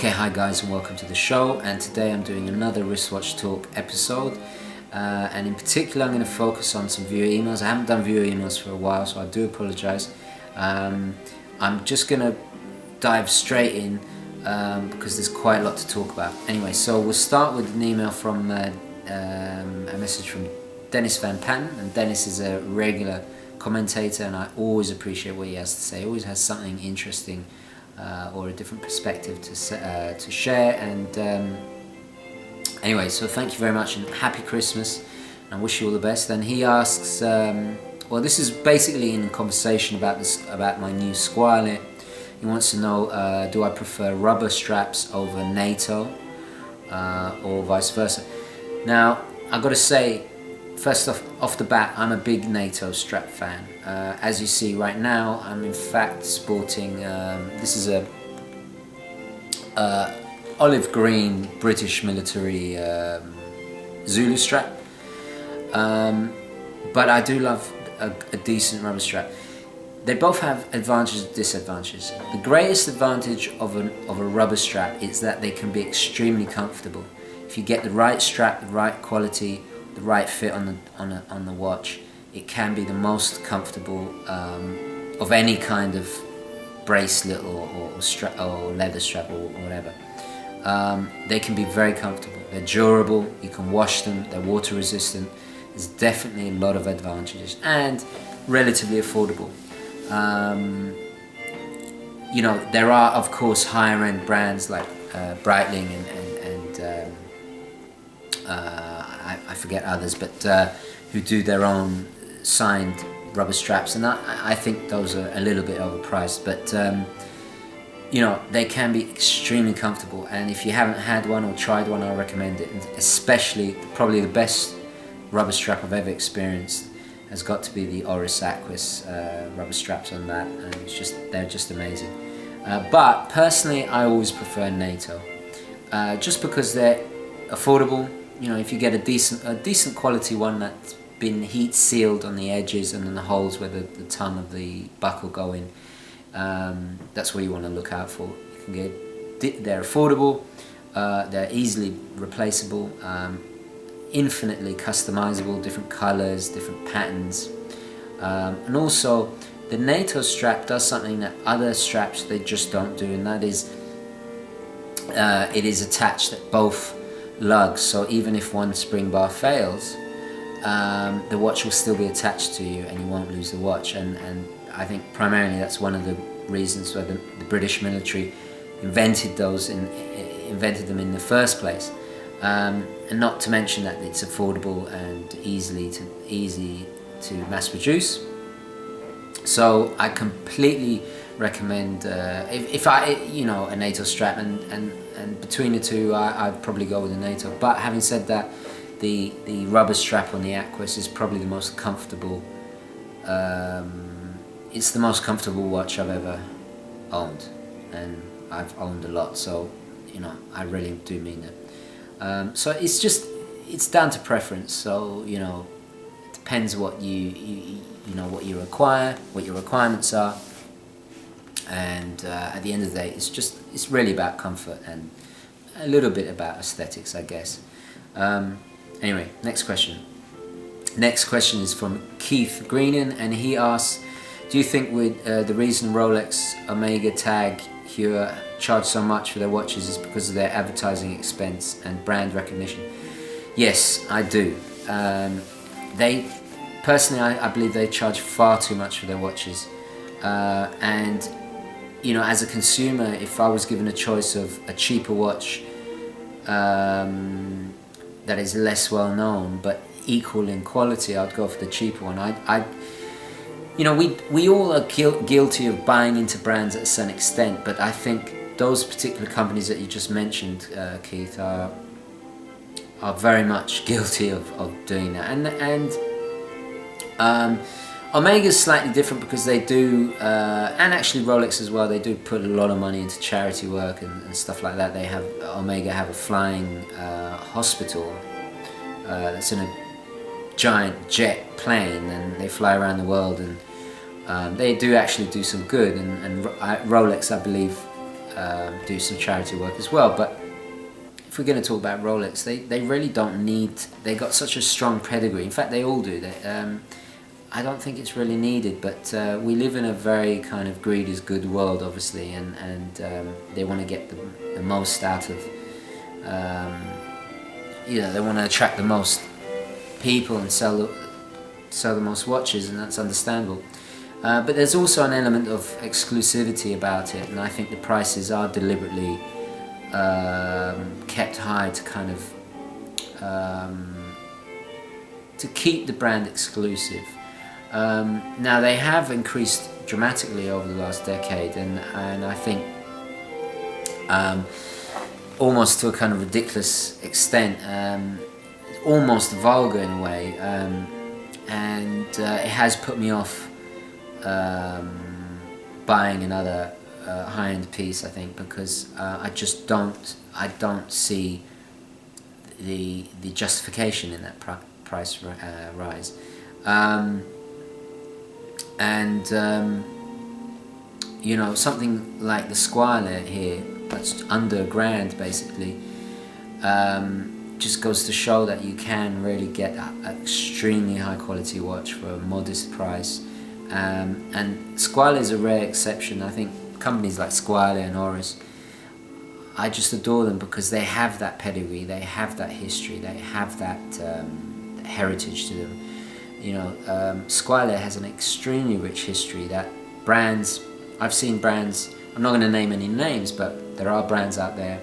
Okay, hi guys and welcome to the show, and today I'm doing another wristwatch talk episode, and in particular I'm going to focus on some viewer emails. I haven't done viewer emails for a while, so I do apologise. I'm just going to dive straight in because there's quite a lot to talk about. Anyway, so we'll start with an email from a message from Dennis Van Patten, and Dennis is a regular commentator and I always appreciate what he has to say. He always has something interesting or a different perspective to share, and anyway, so thank you very much and happy Christmas, and I wish you all the best. And he asks, well, this is basically in conversation about my new Squire. He wants to know, do I prefer rubber straps over Nato or vice versa? Now I've got to say, first off the bat, I'm a big Nato strap fan. As you see right now, I'm in fact sporting, this is a olive green British military Zulu strap. But I do love a decent rubber strap. They both have advantages and disadvantages. The greatest advantage of a rubber strap is that they can be extremely comfortable. If you get the right strap, the right quality, the right fit on the watch, it can be the most comfortable of any kind of bracelet or strap or leather strap or whatever. They can be very comfortable. They're durable. You can wash them. They're water resistant. There's definitely a lot of advantages and relatively affordable. You know, there are of course higher end brands like Breitling and I forget others, but who do their own signed rubber straps, and I think those are a little bit overpriced, but you know, they can be extremely comfortable, and if you haven't had one or tried one, I recommend it. And especially, probably the best rubber strap I've ever experienced has got to be the Oris Aquis rubber straps on that, and they're just amazing. But personally, I always prefer Nato, just because they're affordable. You know, if you get a decent quality one that's been heat sealed on the edges and then the holes where the tongue of the buckle go in, that's what you want to look out for. You can get, they're affordable, they're easily replaceable, infinitely customizable, different colors, different patterns, and also the Nato strap does something that other straps they just don't do, and that is it is attached at both lugs, so even if one spring bar fails, the watch will still be attached to you and you won't lose the watch, and I think primarily that's one of the reasons why the British military invented them in the first place, and not to mention that it's affordable and easy to mass produce. So I completely recommend if I, you know, a Nato strap, and between the two I'd probably go with the Nato. But having said that, the rubber strap on the Aquis is probably the most comfortable. It's the most comfortable watch I've ever owned, and I've owned a lot, so you know, I really do mean it. So it's down to preference. So you know, it depends what you know what you require, what your requirements are. And at the end of the day, it's really about comfort and a little bit about aesthetics, I guess. Anyway, next question. Next question is from Keith Greenan, and he asks, do you think with the reason Rolex, Omega, Tag, Heuer charge so much for their watches is because of their advertising expense and brand recognition? Yes, I do. Personally, I believe they charge far too much for their watches, and you know, as a consumer, if I was given a choice of a cheaper watch that is less well known but equal in quality, I'd go for the cheaper one. You know, we all are guilty of buying into brands at a certain extent, but I think those particular companies that you just mentioned, Keith, are very much guilty of doing that. And Omega's slightly different because they do, and actually Rolex as well, they do put a lot of money into charity work and stuff like that. Omega have a flying hospital that's in a giant jet plane, and they fly around the world, and they do actually do some good. And Rolex, I believe, do some charity work as well. But if we're going to talk about Rolex, they really don't need. They got such a strong pedigree. In fact, they all do. I don't think it's really needed. But we live in a very kind of greed is good world, obviously, and they want to get the most out of. They want to attract the most people and sell the most watches, and that's understandable. But there's also an element of exclusivity about it, and I think the prices are deliberately kept high to kind of to keep the brand exclusive. Now they have increased dramatically over the last decade, and I think almost to a kind of ridiculous extent, almost vulgar in a way, and it has put me off buying another high-end piece, I think, because I just don't see the justification in that price rise, something like the Squire here, that's under $1,000 basically, just goes to show that you can really get an extremely high quality watch for a modest price. And Squire is a rare exception. I think companies like Squire and Oris, I just adore them because they have that pedigree, they have that history, they have that heritage to them. Squire has an extremely rich history that brands, I've seen brands, I'm not going to name any names, but there are brands out there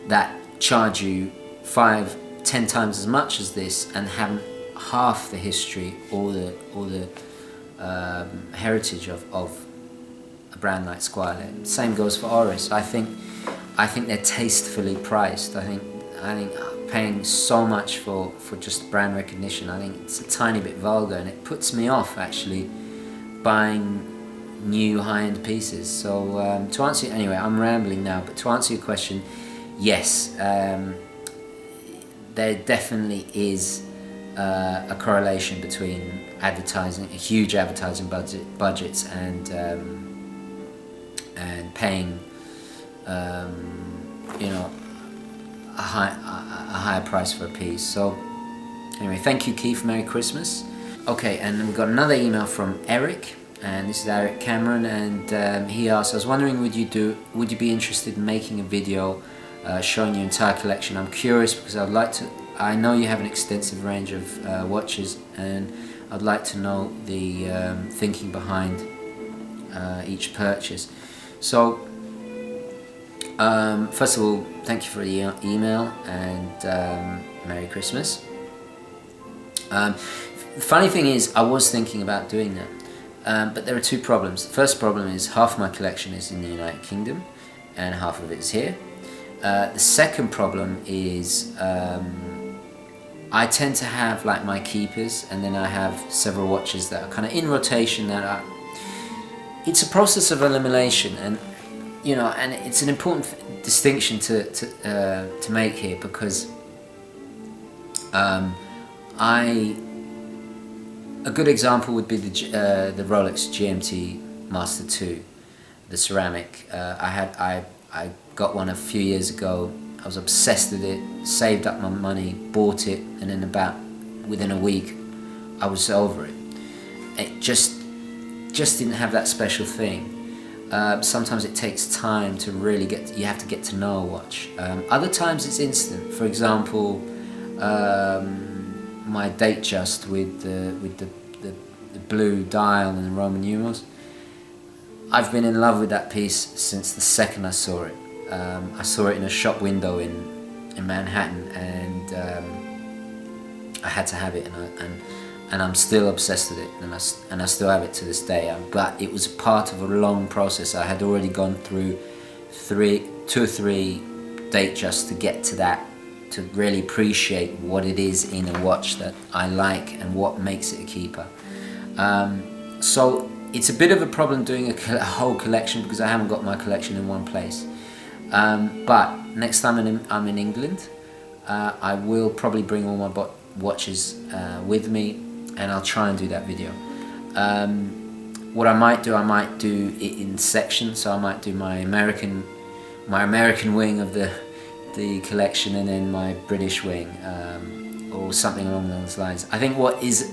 that charge you 5-10 times as much as this and haven't half the history or the heritage of a brand like Squire. Same goes for Oris. I think they're tastefully priced. I think paying so much for just brand recognition, I think it's a tiny bit vulgar, and it puts me off actually buying new high-end pieces. So to answer, anyway, I'm rambling now, but to answer your question, yes, there definitely is a correlation between advertising, huge advertising budgets, and paying a higher price for a piece. So anyway, thank you, Keith. Merry Christmas. Okay, and we've got another email from Eric, and this is Eric Cameron, and he asked, I was wondering, would you be interested in making a video showing your entire collection? I'm curious because I know you have an extensive range of watches, and I'd like to know the thinking behind each purchase. So first of all, thank you for the email, and Merry Christmas. The funny thing is, I was thinking about doing that, but there are two problems. The first problem is half my collection is in the United Kingdom and half of it is here. The second problem is I tend to have like my keepers, and then I have several watches that are kind of in rotation it's a process of elimination, and and it's an important distinction to make here, because a good example would be the Rolex GMT Master 2, the ceramic. I got one a few years ago. I was obsessed with it, saved up my money, bought it, and then within a week I was over it. It just didn't have that special thing. Sometimes it takes time to really you have to get to know a watch. Other times it's instant. For example, my Datejust with the blue dial and the Roman numerals. I've been in love with that piece since the second I saw it. I saw it in a shop window in Manhattan, and I had to have it, and I'm still obsessed with it, and I still have it to this day. But it was part of a long process. I had already gone through 2 or 3 Datejusts to get to that, to really appreciate what it is in a watch that I like and what makes it a keeper. So it's a bit of a problem doing a whole collection, because I haven't got my collection in one place. But next time I'm in England, I will probably bring all my watches with me, and I'll try and do that video. what I might do it in sections. So I might do my American wing of the collection, and then my British wing, or something along those lines. I think what is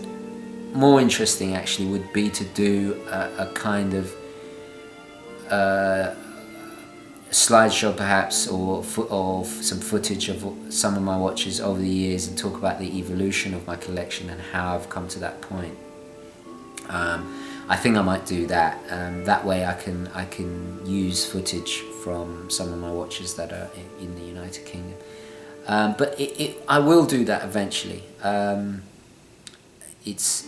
more interesting actually would be to do a kind of slideshow perhaps, or some footage of some of my watches over the years, and talk about the evolution of my collection and how I've come to that point. I think I might do that. That way I can use footage from some of my watches that are in the United Kingdom. But I will do that eventually. It's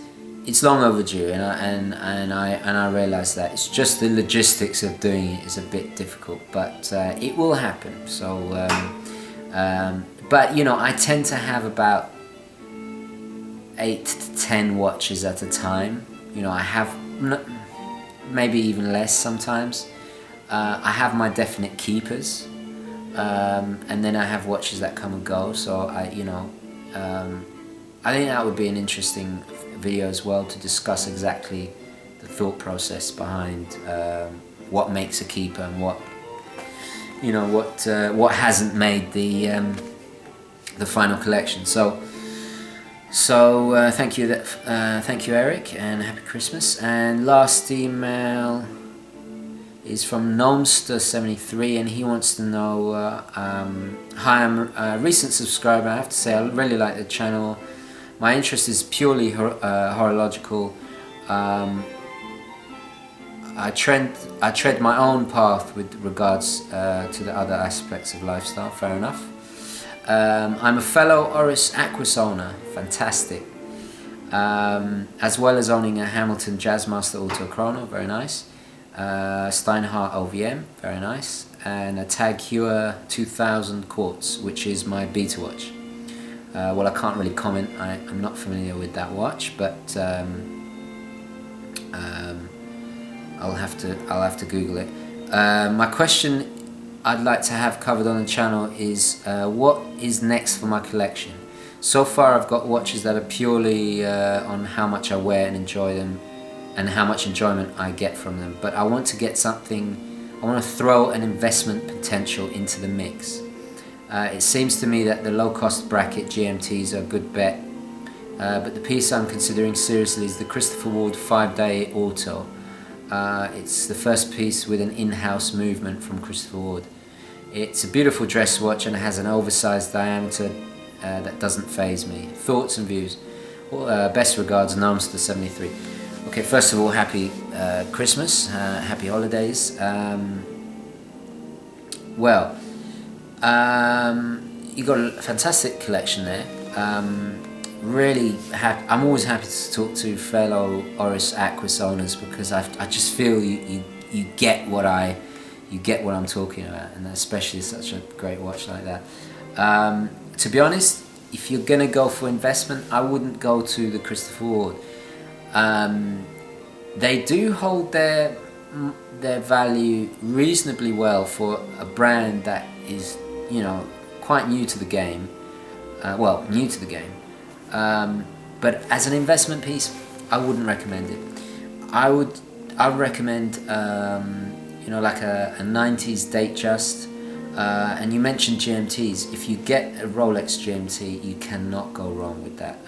long overdue, and I realise that it's just the logistics of doing it is a bit difficult, but it will happen. So, but you know, I tend to have about 8 to 10 watches at a time. You know, I have maybe even less sometimes. I have my definite keepers, and then I have watches that come and go. So I think that would be an interesting video as well, to discuss exactly the thought process behind what makes a keeper and what hasn't made the final collection. So thank you, Eric, and happy Christmas. And last email is from Gnomester73, and he wants to know, hi, I'm a recent subscriber. I have to say I really like the channel. My interest is purely horological. I tread my own path with regards to the other aspects of lifestyle. Fair enough. I'm a fellow Oris Aquis owner, fantastic, as well as owning a Hamilton Jazzmaster Autochrono, very nice, Steinhardt OVM, very nice, and a Tag Heuer 2000 Quartz, which is my beta watch. Well, I can't really comment, I'm not familiar with that watch, but I'll have to Google it. My question I'd like to have covered on the channel is what is next for my collection. So far I've got watches that are purely on how much I wear and enjoy them, and how much enjoyment I get from them, but I want to get something, I want to throw an investment potential into the mix. It seems to me that the low cost bracket GMTs are a good bet, but the piece I'm considering seriously is the Christopher Ward 5-day Auto. It's the first piece with an in-house movement from Christopher Ward. It's a beautiful dress watch and it has an oversized diameter that doesn't faze me. Thoughts and views? Well, best regards, Gnomester73. Okay, first of all, happy Christmas, happy holidays. You got a fantastic collection there. Really happy. I'm always happy to talk to fellow Oris Aquis owners, because I just feel you get what I'm talking about, and especially such a great watch like that. To be honest, if you're gonna go for investment, I wouldn't go to the Christopher Ward. They do hold their value reasonably well for a brand that is, you know, quite new to the game. But as an investment piece, I wouldn't recommend it. I would recommend like a 90s Datejust. And you mentioned GMTs. If you get a Rolex GMT, you cannot go wrong with that.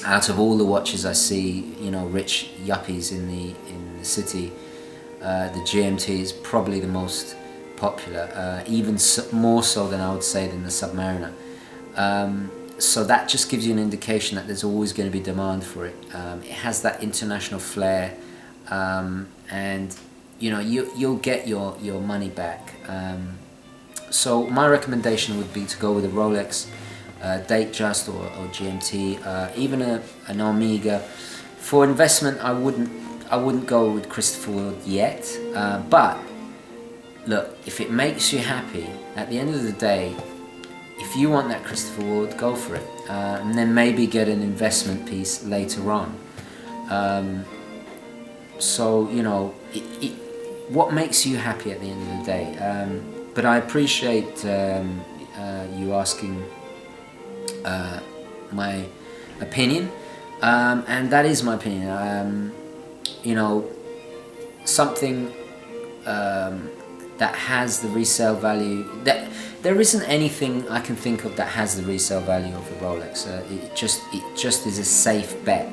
Out of all the watches I see, rich yuppies in the city, the GMT is probably the most popular, even more so than I would say than the Submariner. So that just gives you an indication that there's always going to be demand for it. It has that international flair, and you'll get your money back. So my recommendation would be to go with a Rolex Datejust or GMT, even an Omega. For investment, I wouldn't go with Christopher Ward yet. But look, if it makes you happy, at the end of the day, if you want that Christopher Ward, go for it, and then maybe get an investment piece later on. So what makes you happy at the end of the day. But I appreciate you asking my opinion, and that is my opinion. you know, something that has the resale value. That there isn't anything I can think of that has the resale value of the Rolex. It just is a safe bet.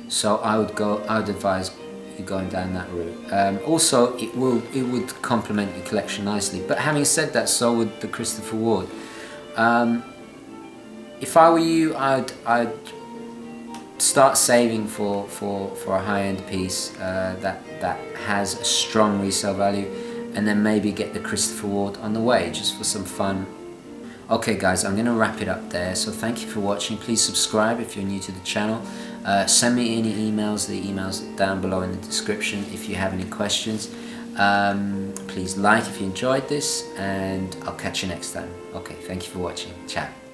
So I would advise you going down that route. Also, it would complement your collection nicely. But having said that, so would the Christopher Ward. If I were you, I'd start saving for a high-end piece that has a strong resale value, and then maybe get the Christopher Ward on the way, just for some fun. Okay guys, I'm going to wrap it up there, so thank you for watching. Please subscribe if you're new to the channel. Send me any emails, the emails are down below in the description if you have any questions. Please like if you enjoyed this, and I'll catch you next time. Okay, thank you for watching. Ciao.